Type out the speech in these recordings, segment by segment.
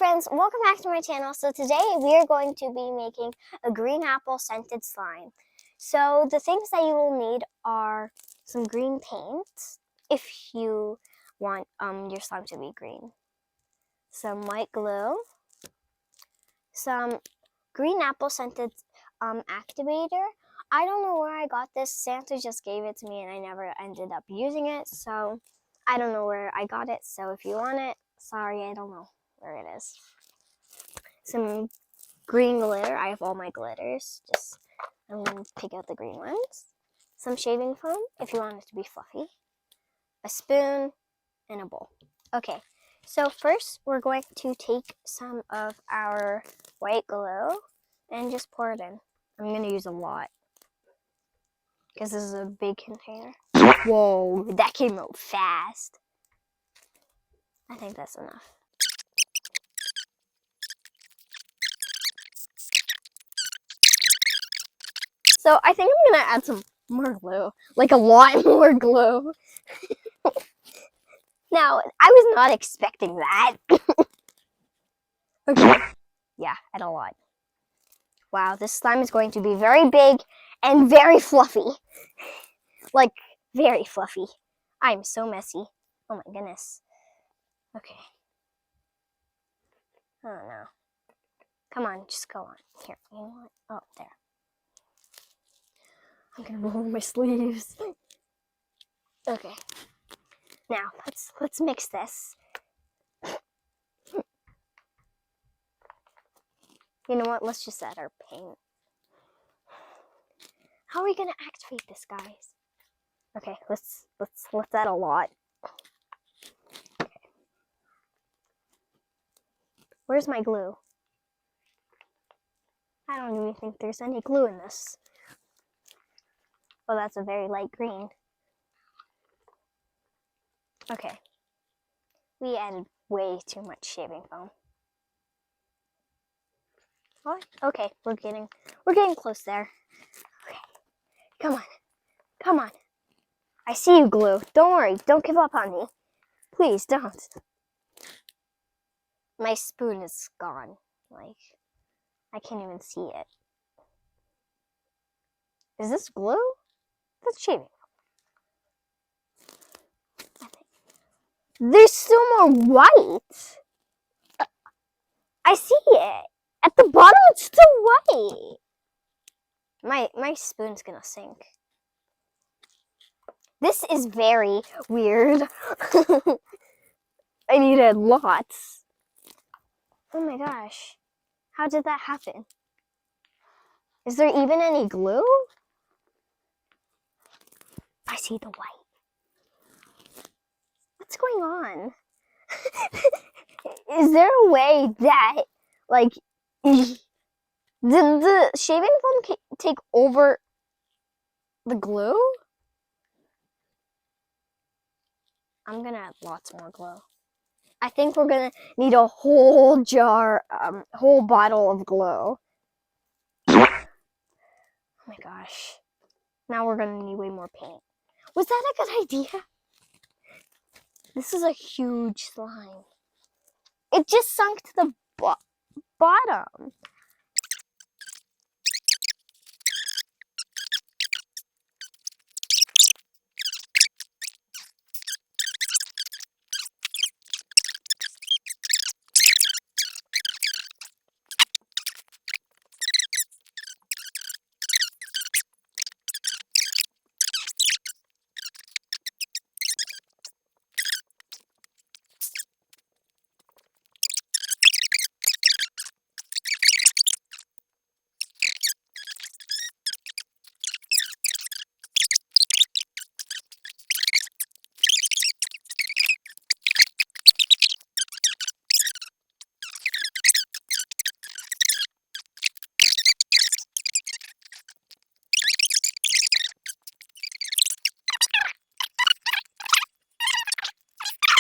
friends, welcome back to my channel. So today we are going to be making a green apple scented slime. So the things that you will need are some green paint if you want your slime to be green, some white glue, some green apple scented activator. I don't know where I got this. Santa just gave it to me and I never ended up using it, so I don't know where I got it. So if you want it, sorry, I don't know where it is. Some green glitter. I have all my glitters. I'm going to pick out the green ones. Some shaving foam if you want it to be fluffy. A spoon and a bowl. Okay, so first we're going to take some of our white glue and just pour it in. I'm going to use a lot because this is a big container. Whoa, that came out fast. I think that's enough. So I think I'm gonna add some more glue, like a lot more glue. Now, I was not expecting that. Okay, yeah, add a lot. Wow, this slime is going to be very big and very fluffy. Like, very fluffy. I'm so messy. Oh my goodness. Okay. Oh no. Come on, just go on. Here, you know what? Oh, there. I'm gonna roll my sleeves. Okay. Now, let's mix this. You know what? Let's just add our paint. How are we gonna activate this, guys? Okay, let's add a lot. Okay. Where's my glue? I don't even think there's any glue in this. Oh, that's a very light green. Okay. We added way too much shaving foam. What? Okay, we're getting close there. Okay. Come on. Come on. I see you, glue. Don't worry. Don't give up on me. Please don't. My spoon is gone. Like, I can't even see it. Is this glue? That's shaving foam. There's still more white. I see it. At the bottom, it's still white. My spoon's gonna sink. This is very weird. I needed lots. Oh my gosh. How did that happen? Is there even any glue? I see the white. What's going on? Is there a way that, like, did the shaving foam take over the glue? I'm gonna add lots more glue. I think we're gonna need a whole jar, whole bottle of glue. Oh my gosh. Now we're gonna need way more paint. Was that a good idea? This is a huge slime. It just sunk to the bottom.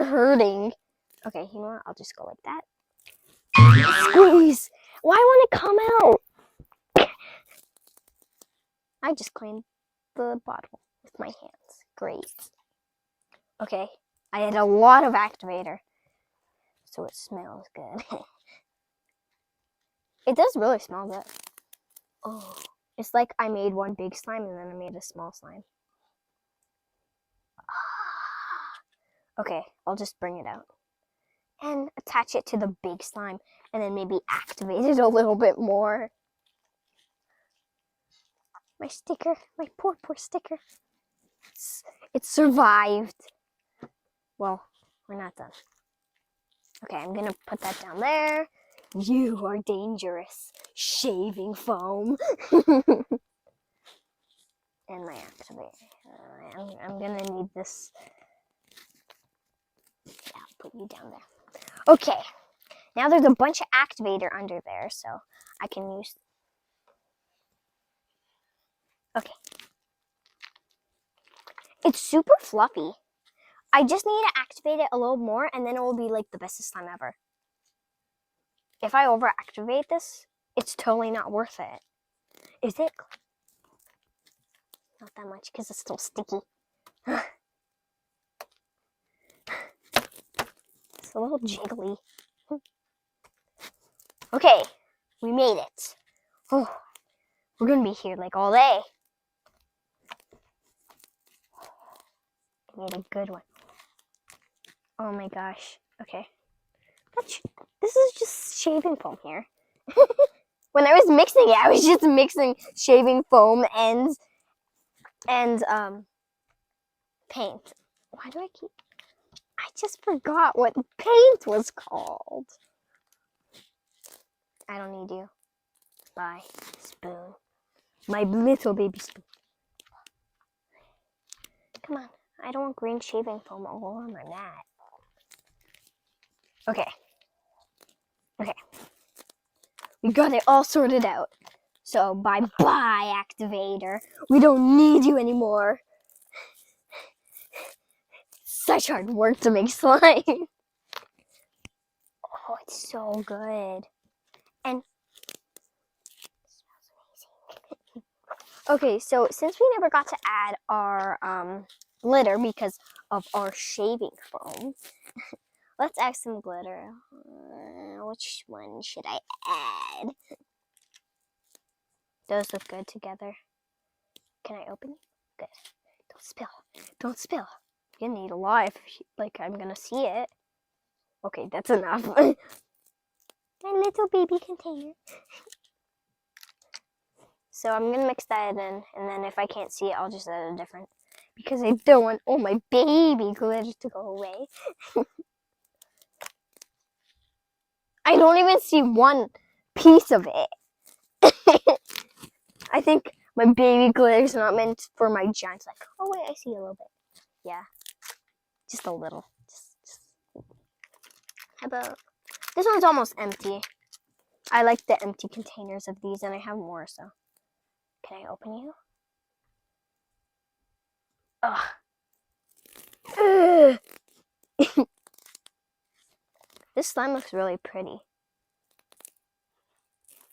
Hurting. Okay, you know what? I'll just go like that. Squeeze! Why won't it come out? I just cleaned the bottle with my hands. Great. Okay, I had a lot of activator, so it smells good. It does really smell good. Oh, it's like I made one big slime and then I made a small slime. Okay, I'll just bring it out and attach it to the big slime and then maybe activate it a little bit more. My sticker, my poor sticker. It survived. Well, we're not done. Okay, I'm gonna put that down there. You are dangerous. Shaving foam. And my activator. I'm gonna need this. Yeah, I'll put you down there. Okay, now there's a bunch of activator under there, so I can use. Okay. It's super fluffy. I just need to activate it a little more and then it will be like the bestest slime ever. If I overactivate this, it's totally not worth it. Is it? Not that much because it's still sticky. It's a little jiggly. Okay, we made it. Oh, we're gonna be here like all day. I made a good one. Oh my gosh. Okay. This is just shaving foam here. When I was mixing it, I was just mixing shaving foam and paint. Why do I keep... I just forgot what paint was called. I don't need you. Bye, spoon. My little baby spoon. Come on. I don't want green shaving foam all over my mat. Okay. Okay. We got it all sorted out. So bye-bye, activator. We don't need you anymore. Such hard work to make slime. Oh, it's so good. And it smells amazing. Okay, so since we never got to add our glitter because of our shaving foam, let's add some glitter. Which one should I add? Those look good together. Can I open it? Good. Don't spill. Don't spill. You need a lot if, like, I'm gonna see it. Okay, that's enough. My little baby container. So I'm gonna mix that in, and then if I can't see it, I'll just add a different. Because I don't want all my baby glitter to go away. I don't even see one piece of it. I think my baby glitter is not meant for my giant slime. Oh wait, I see a little bit. Yeah, just a little. How about this one's almost empty. I like the empty containers of these, and I have more. So, can I open you? Ugh. This slime looks really pretty.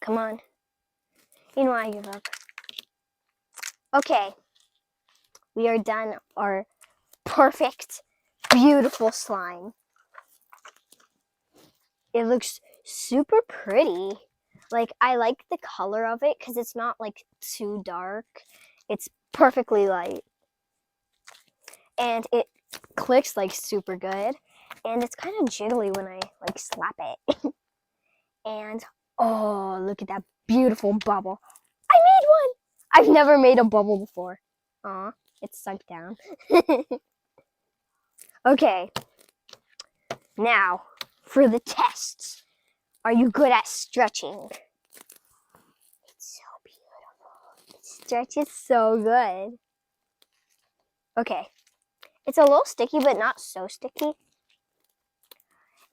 Come on. You know I give up. Okay. We are done our perfect, beautiful slime. It looks super pretty. Like, I like the color of it because it's not like too dark. It's perfectly light. And it clicks like super good. And it's kind of jiggly when I like slap it. And oh, look at that beautiful bubble. I made one. I've never made a bubble before. Aw, it's sunk down. Okay. Now, for the tests. Are you good at stretching? It's so beautiful. It stretches so good. Okay. It's a little sticky, but not so sticky.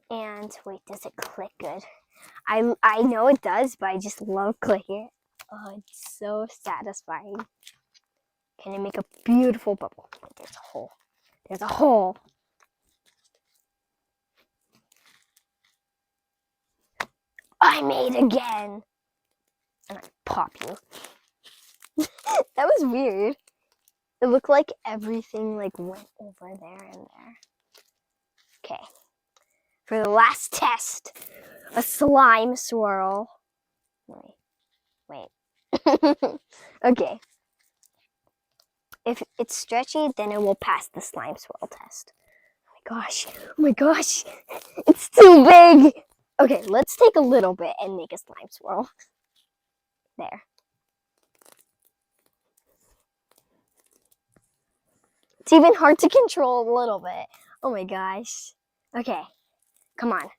And wait, does it click good? I know it does, but I just love clicking it. Oh, it's so satisfying. Can I make a beautiful bubble? There's a hole. There's a hole. I made again. And I pop you. That was weird. It looked like everything like went over there and there. Okay. For the last test, a slime swirl. Wait. Okay. If it's stretchy, then it will pass the slime swirl test. Gosh, oh my gosh, it's too big. Okay, let's take a little bit and make a slime swirl. There. It's even hard to control a little bit. Oh my gosh. Okay, come on.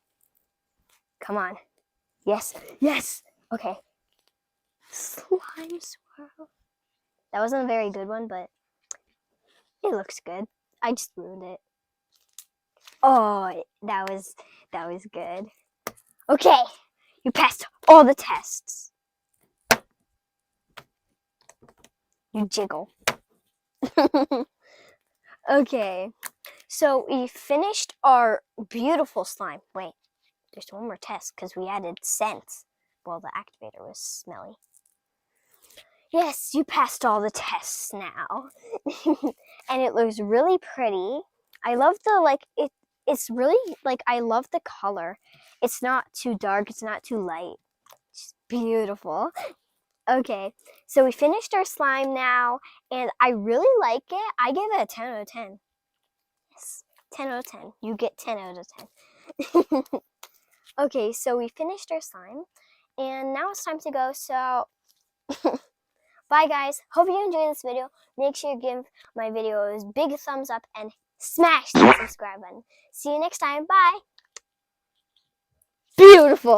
Come on. Yes, yes. Okay. Slime swirl. That wasn't a very good one, but it looks good. I just ruined it. Oh, that was good. Okay, you passed all the tests. You jiggle. Okay, so we finished our beautiful slime. Wait, there's one more test because we added scent. Well, the activator was smelly. Yes, you passed all the tests now. And it looks really pretty. I love the, it's really, I love the color. It's not too dark, it's not too light. It's beautiful. Okay, so we finished our slime now, and I really like it. I give it a 10 out of 10. Yes, 10 out of 10. You get 10 out of 10. Okay, so we finished our slime, and now it's time to go, so bye guys. Hope you enjoyed this video. Make sure you give my videos big thumbs up and smash that subscribe button. See you next time. Bye. Beautiful.